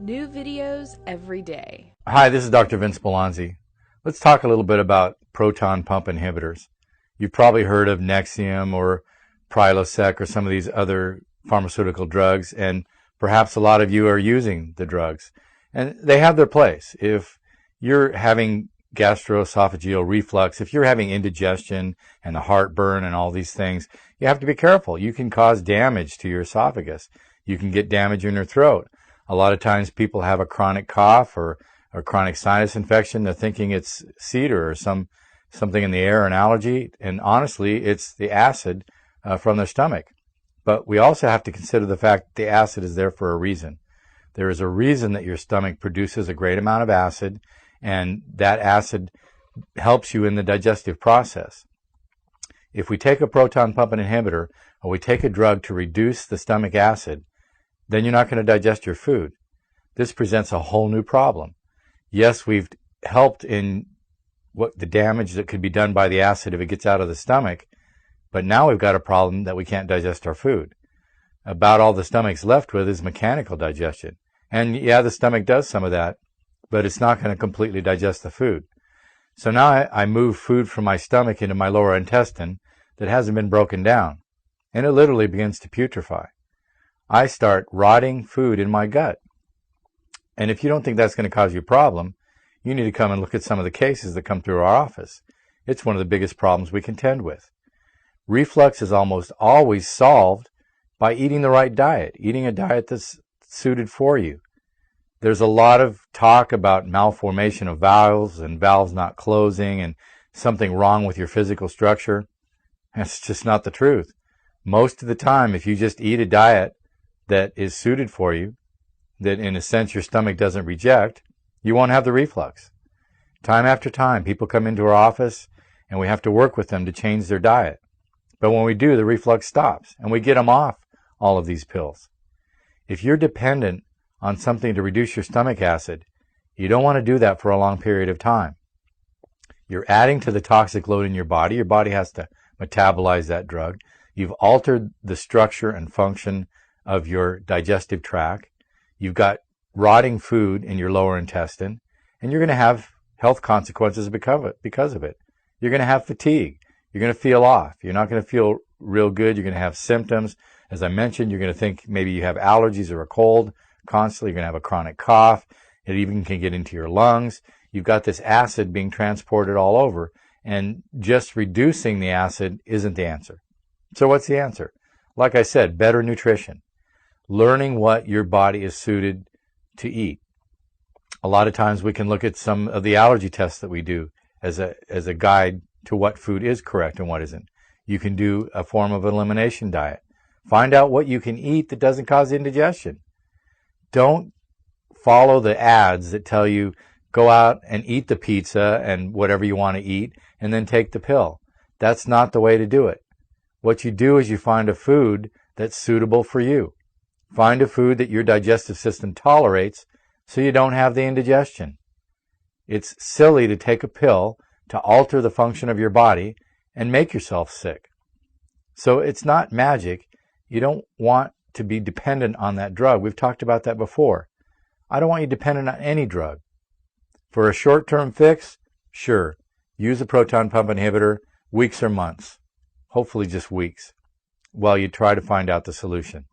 New videos every day. Hi, this is Dr. Vince Belanzi. Let's talk a little bit about proton pump inhibitors. You've probably heard of Nexium or Prilosec or some of these other pharmaceutical drugs, and perhaps a lot of you are using the drugs. And they have their place. If you're having gastroesophageal reflux, if you're having indigestion and the heartburn and all these things, you have to be careful. You can cause damage to your esophagus. You can get damage in your throat. A lot of times people have a chronic cough or a chronic sinus infection. They're thinking it's cedar or something in the air, an allergy, and honestly, it's the acid from their stomach. But we also have to consider the fact that the acid is there for a reason. There is a reason that your stomach produces a great amount of acid, and that acid helps you in the digestive process. If we take a proton pump inhibitor or we take a drug to reduce the stomach acid, then you're not going to digest your food. This presents a whole new problem. Yes, we've helped in what the damage that could be done by the acid if it gets out of the stomach, but now we've got a problem that we can't digest our food. About all the stomach's left with is mechanical digestion. And yeah, the stomach does some of that, but it's not going to completely digest the food. So now I move food from my stomach into my lower intestine that hasn't been broken down, and it literally begins to putrefy. I start rotting food in my gut. And if you don't think that's going to cause you a problem, you need to come and look at some of the cases that come through our office. It's one of the biggest problems we contend with. Reflux is almost always solved by eating the right diet, eating a diet that's suited for you. There's a lot of talk about malformation of valves and valves not closing and something wrong with your physical structure. That's just not the truth. Most of the time, if you just eat a diet that is suited for you, that in a sense your stomach doesn't reject, you won't have the reflux. Time after time, people come into our office and we have to work with them to change their diet. But when we do, the reflux stops and we get them off all of these pills. If you're dependent on something to reduce your stomach acid, you don't want to do that for a long period of time. You're adding to the toxic load in your body. Your body has to metabolize that drug. You've altered the structure and function of your digestive tract. You've got rotting food in your lower intestine, and you're going to have health consequences because of it. You're going to have fatigue. You're going to feel off. You're not going to feel real good. You're going to have symptoms. As I mentioned, you're going to think maybe you have allergies or a cold constantly. You're going to have a chronic cough. It even can get into your lungs. You've got this acid being transported all over, and just reducing the acid isn't the answer. So what's the answer? Like I said, better nutrition. Learning what your body is suited to eat. A lot of times we can look at some of the allergy tests that we do as a guide to what food is correct and what isn't. You can do a form of elimination diet. Find out what you can eat that doesn't cause indigestion. Don't follow the ads that tell you go out and eat the pizza and whatever you want to eat and then take the pill. That's not the way to do it. What you do is you find a food that's suitable for you. Find a food that your digestive system tolerates so you don't have the indigestion. It's silly to take a pill to alter the function of your body and make yourself sick. So it's not magic. You don't want to be dependent on that drug. We've talked about that before. I don't want you dependent on any drug. For a short-term fix, sure, use a proton pump inhibitor, weeks or months, hopefully just weeks, while you try to find out the solution.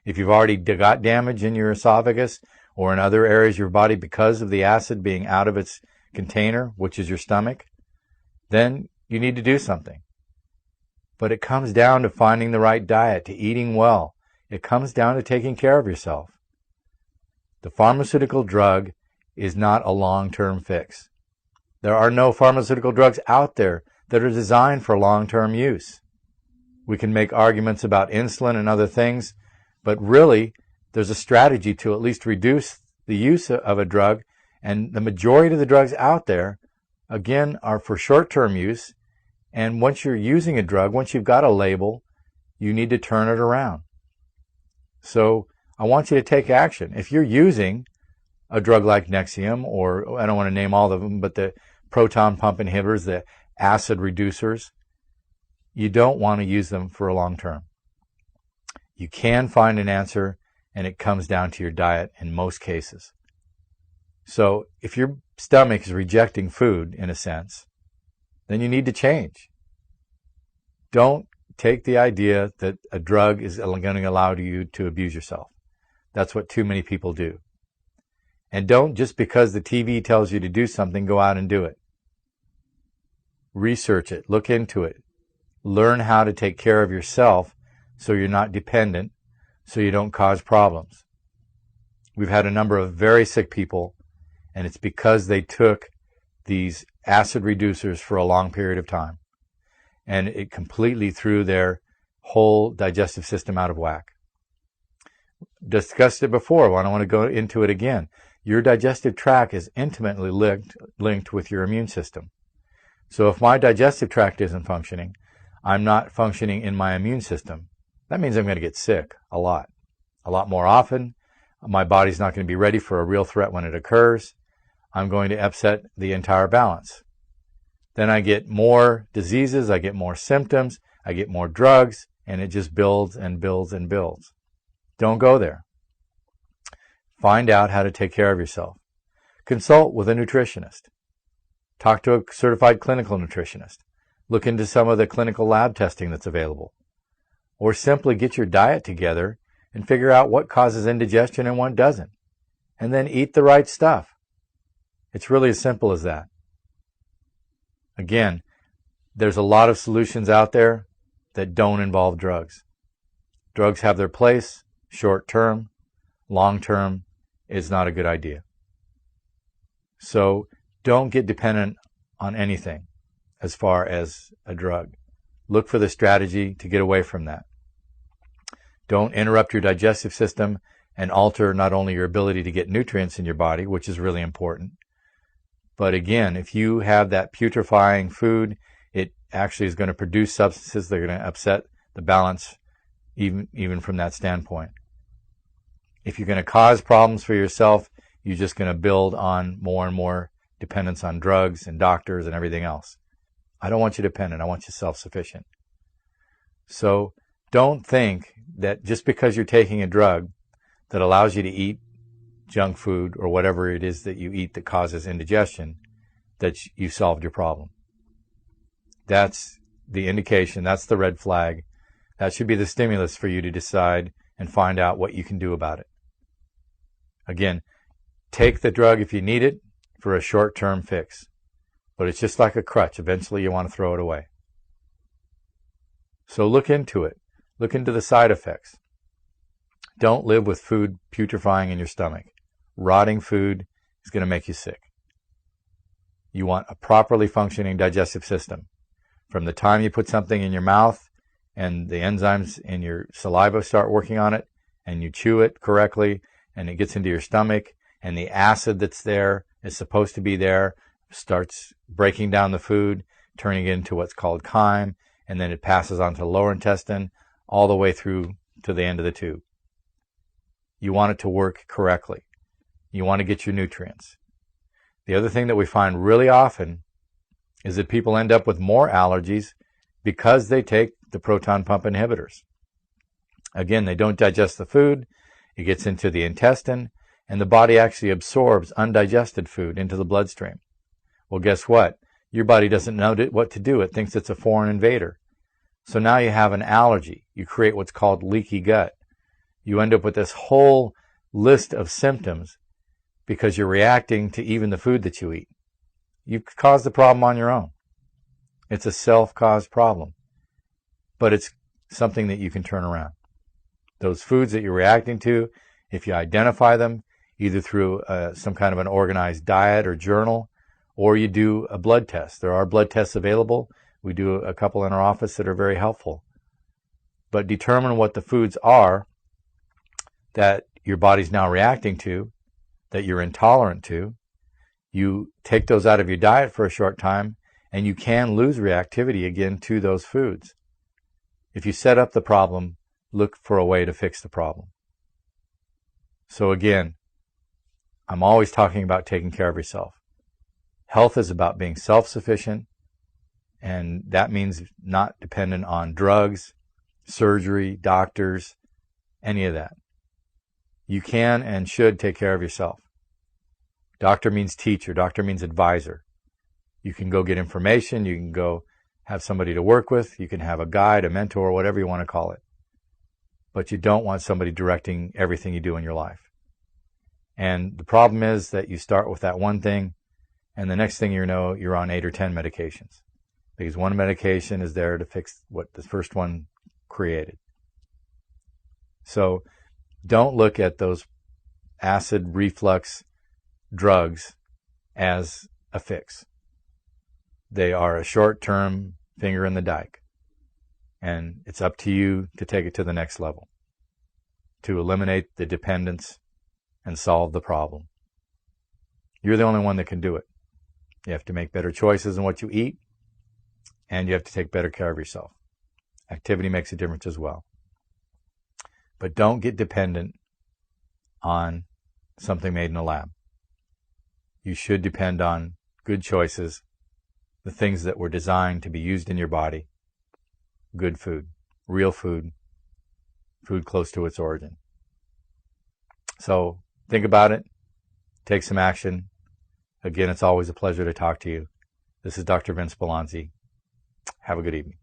If you've already got damage in your esophagus or in other areas of your body because of the acid being out of its container, which is your stomach, then you need to do something. But it comes down to finding the right diet, to eating well. It comes down to taking care of yourself. The pharmaceutical drug is not a long-term fix. There are no pharmaceutical drugs out there that are designed for long-term use. We can make arguments about insulin and other things, but really, there's a strategy to at least reduce the use of a drug, and the majority of the drugs out there, again, are for short-term use, and once you're using a drug, once you've got a label, you need to turn it around. So I want you to take action. If you're using a drug like Nexium, or I don't want to name all of them, but the proton pump inhibitors, the acid reducers, you don't want to use them for a long term. You can find an answer, and it comes down to your diet in most cases. So if your stomach is rejecting food, in a sense, then you need to change. Don't take the idea that a drug is going to allow you to abuse yourself. That's what too many people do. And don't, just because the TV tells you to do something, go out and do it. Research it, look into it, learn how to take care of yourself so you're not dependent, so you don't cause problems. We've had a number of very sick people, and it's because they took these acid reducers for a long period of time, and it completely threw their whole digestive system out of whack. Discussed it before, I don't want to go into it again. Your digestive tract is intimately linked with your immune system. So if my digestive tract isn't functioning, I'm not functioning in my immune system. That means I'm going to get sick a lot more often. My body's not going to be ready for a real threat when it occurs. I'm going to upset the entire balance. Then I get more diseases, I get more symptoms, I get more drugs, and it just builds and builds and builds. Don't go there. Find out how to take care of yourself. Consult with a nutritionist. Talk to a certified clinical nutritionist. Look into some of the clinical lab testing that's available. Or simply get your diet together and figure out what causes indigestion and what doesn't. And then eat the right stuff. It's really as simple as that. Again, there's a lot of solutions out there that don't involve drugs. Drugs have their place, short term. Long term is not a good idea. So don't get dependent on anything as far as a drug. Look for the strategy to get away from that. Don't interrupt your digestive system and alter not only your ability to get nutrients in your body, which is really important, but again, if you have that putrefying food, it actually is going to produce substances that are going to upset the balance even from that standpoint. If you're going to cause problems for yourself, you're just going to build on more and more dependence on drugs and doctors and everything else. I don't want you dependent. I want you self-sufficient. So don't think that just because you're taking a drug that allows you to eat junk food or whatever it is that you eat that causes indigestion, that you solved your problem. That's the indication. That's the red flag. That should be the stimulus for you to decide and find out what you can do about it. Again, take the drug if you need it for a short-term fix. But it's just like a crutch. Eventually you want to throw it away. So look into it. Look into the side effects. Don't live with food putrefying in your stomach. Rotting food is going to make you sick. You want a properly functioning digestive system. From the time you put something in your mouth and the enzymes in your saliva start working on it, and you chew it correctly, and it gets into your stomach, and the acid that's there is supposed to be there, starts breaking down the food, turning it into what's called chyme, and then it passes on to the lower intestine, all the way through to the end of the tube. You want it to work correctly. You want to get your nutrients. The other thing that we find really often is that people end up with more allergies because they take the proton pump inhibitors. Again, they don't digest the food, it gets into the intestine, and the body actually absorbs undigested food into the bloodstream. Well, guess what? Your body doesn't know what to do. It thinks it's a foreign invader. So now you have an allergy. You create what's called leaky gut. You end up with this whole list of symptoms because you're reacting to even the food that you eat. You've caused the problem on your own. It's a self-caused problem. But it's something that you can turn around. Those foods that you're reacting to, if you identify them, either through some kind of an organized diet or journal, or you do a blood test. There are blood tests available. We do a couple in our office that are very helpful. But determine what the foods are that your body's now reacting to, that you're intolerant to. You take those out of your diet for a short time, and you can lose reactivity again to those foods. If you set up the problem, look for a way to fix the problem. So again, I'm always talking about taking care of yourself. Health is about being self-sufficient, and that means not dependent on drugs, surgery, doctors, any of that. you can and should take care of yourself. Doctor means teacher. Doctor means advisor. You can go get information. You can go have somebody to work with. You can have a guide, a mentor, whatever you want to call it. But you don't want somebody directing everything you do in your life. And the problem is that you start with that one thing, and the next thing you know, you're on 8 or 10 medications. Because one medication is there to fix what the first one created. So don't look at those acid reflux drugs as a fix. They are a short-term finger in the dike. And it's up to you to take it to the next level, to eliminate the dependence and solve the problem. You're the only one that can do it. You have to make better choices in what you eat, and you have to take better care of yourself. Activity makes a difference as well. But don't get dependent on something made in a lab. You should depend on good choices, the things that were designed to be used in your body, good food, real food, food close to its origin. So think about it. Take some action. Again, it's always a pleasure to talk to you. This is Dr. Vince Spallanzzi. Have a good evening.